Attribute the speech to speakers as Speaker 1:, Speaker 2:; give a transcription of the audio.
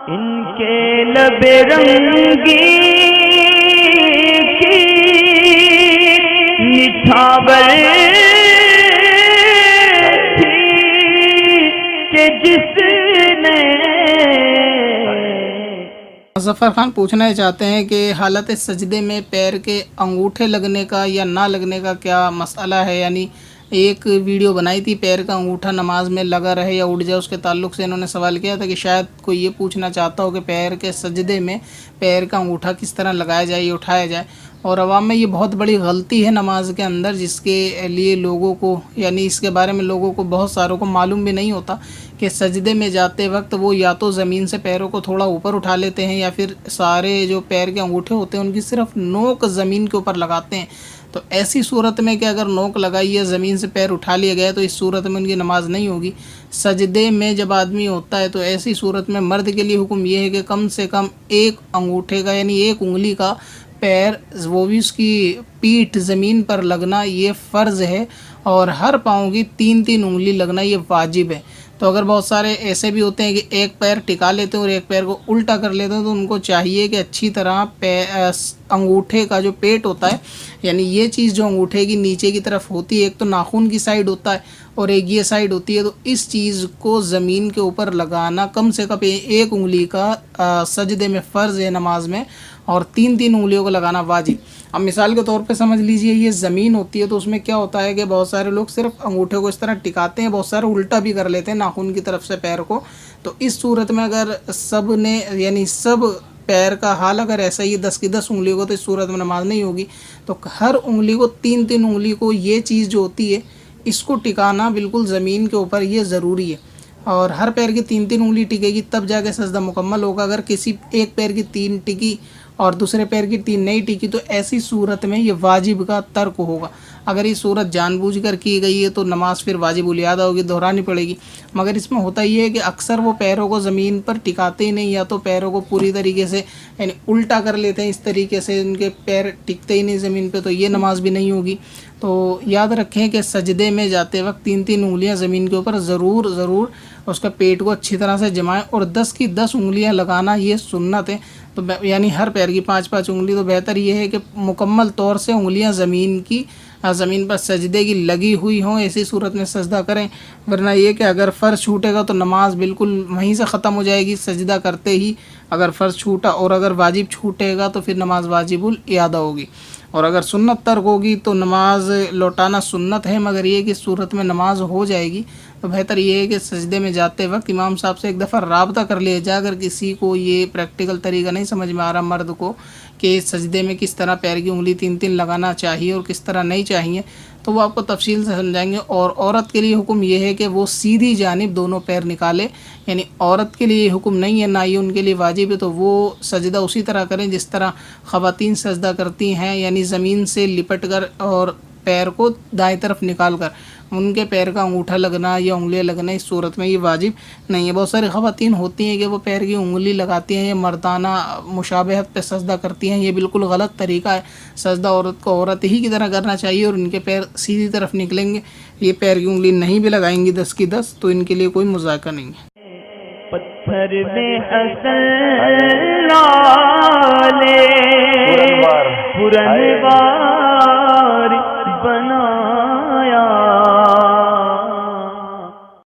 Speaker 1: इनके लबे रंगी की निछावर थी कि जिसने।
Speaker 2: ज़फ़र खान पूछना चाहते हैं कि हालत सजदे में पैर के अंगूठे लगने का या ना लगने का क्या मसला है। यानी एक वीडियो बनाई थी पैर का अंगूठा नमाज में लगा रहे या उठ जाए, उसके ताल्लुक़ से इन्होंने सवाल किया था कि शायद कोई ये पूछना चाहता हो कि पैर के सजदे में पैर का अंगूठा किस तरह लगाया जाए या उठाया जाए। और अवाम में ये बहुत बड़ी गलती है नमाज के अंदर, जिसके लिए लोगों को यानी इसके बारे में लोगों को बहुत सारों को मालूम भी नहीं होता कि सजदे में जाते वक्त वो या तो ज़मीन से पैरों को थोड़ा ऊपर उठा लेते हैं या फिर सारे जो पैर के अंगूठे होते हैं उनकी सिर्फ नोक ज़मीन के ऊपर लगाते हैं। तो ऐसी सूरत में कि अगर नोक लगाई है ज़मीन से पैर उठा लिया गया तो इस सूरत में उनकी नमाज़ नहीं होगी। सजदे में जब आदमी होता है तो ऐसी सूरत में मर्द के लिए हुक्म यह है कि कम से कम एक अंगूठे का यानी एक उंगली का पैर वो भी उसकी पीठ ज़मीन पर लगना ये फ़र्ज़ है, और हर पाँव की 3-3 उंगली लगना ये वाजिब है। तो अगर बहुत सारे ऐसे भी होते हैं कि एक पैर टिका लेते हैं और एक पैर को उल्टा कर लेते हैं, तो उनको चाहिए कि अच्छी तरह अंगूठे का जो पेट होता है यानी ये चीज़ जो अंगूठे की नीचे की तरफ होती है, एक तो नाखून की साइड होता है और एक ये साइड होती है, तो इस चीज़ को ज़मीन के ऊपर लगाना कम से कम एक उंगली का सजदे में फ़र्ज़ है नमाज में, और 3-3 उंगलियों को लगाना वाजिब। अब मिसाल के तौर पे समझ लीजिए ये ज़मीन होती है, तो उसमें क्या होता है कि बहुत सारे लोग सिर्फ अंगूठे को इस तरह टिकाते हैं, बहुत सारे उल्टा भी कर लेते हैं नाखून की तरफ से पैर को। तो इस सूरत में अगर सब ने यानी सब पैर का हाल अगर ऐसा ही 10 की 10 उंगलियों को, तो इस सूरत में नमाज नहीं होगी। तो हर उंगली को 3-3 उंगली को ये चीज़ जो होती है इसको टिकाना बिल्कुल ज़मीन के ऊपर ये ज़रूरी है, और हर पैर की 3-3 उंगली टिकेगी तब जाके सजदा मुकम्मल होगा। अगर किसी एक पैर की 3 टिकी और दूसरे पैर की 3 नहीं टिकी तो ऐसी सूरत में ये वाजिब का तर्क होगा। अगर ये सूरत जानबूझकर की गई है तो नमाज फिर वाजिब उल यादा होगी, दोहरानी पड़ेगी। मगर इसमें होता ये है कि अक्सर वो पैरों को ज़मीन पर टिकाते ही नहीं, या तो पैरों को पूरी तरीके से यानी उल्टा कर लेते हैं, इस तरीके से उनके पैर टिकते ही नहीं ज़मीन पे, तो ये नमाज भी नहीं होगी। तो याद रखें कि सजदे में जाते वक्त 3-3 उंगलियां ज़मीन के ऊपर ज़रूर उसका पेट को अच्छी तरह से जमाएं, और 10 की 10 उंगलियां लगाना ये सुन्नत है। तो यानी हर पैर की 5-5 उंगली। तो बेहतर ये है कि मुकम्मल तौर से उंगलियां ज़मीन पर सजदे की लगी हुई हों, ऐसी सूरत में सजदा करें। वरना ये कि अगर फ़र्ज़ छूटेगा तो नमाज बिल्कुल वहीं से ख़त्म हो जाएगी सजदा करते ही, अगर फ़र्ज़ छूटा, और अगर वाजिब छूटेगा तो फिर नमाज वाजिबुल इयादा होगी। और अगर सुन्नत तर्क होगी तो नमाज लौटाना सुन्नत है, मगर ये कि सूरत में नमाज हो जाएगी। तो बेहतर ये है कि सजदे में जाते वक्त इमाम साहब से एक दफ़ा राब्ता कर लिया जाए। अगर किसी को ये प्रैक्टिकल तरीका नहीं समझ में आ रहा मर्द को कि सजदे में किस तरह पैर की उंगली 3-3 लगाना चाहिए और किस तरह नहीं चाहिए, तो वो आपको तफसील से समझाएंगे। और औरत के लिए हुक्म ये है कि वो सीधी जानिब दोनों पैर निकाले, यानी औरत के लिए हुक्म नहीं है, ना ही उनके लिए वाजिब है। तो वो सजदा उसी तरह करें जिस तरह ख़वातीन सजदा करती हैं, यानी ज़मीन से लिपट कर और पैर को दाएं तरफ निकाल कर उनके पैर का अंगूठा लगना या उंगलियां लगना इस सूरत में ये वाजिब नहीं है। बहुत सारी ख़वातीन होती हैं कि वो पैर की उंगली लगाती हैं या मर्दाना मुशाबहत पे सजदा करती हैं, ये बिल्कुल गलत तरीका है। सजदा औरत को औरत ही की तरह करना चाहिए और इनके पैर सीधी तरफ निकलेंगे। ये पैर की उंगली नहीं भी लगाएंगी 10 की 10 तो इनके लिए कोई मुज़ाका नहीं है।
Speaker 1: पत्थर में हसन लाले पुरनवार बना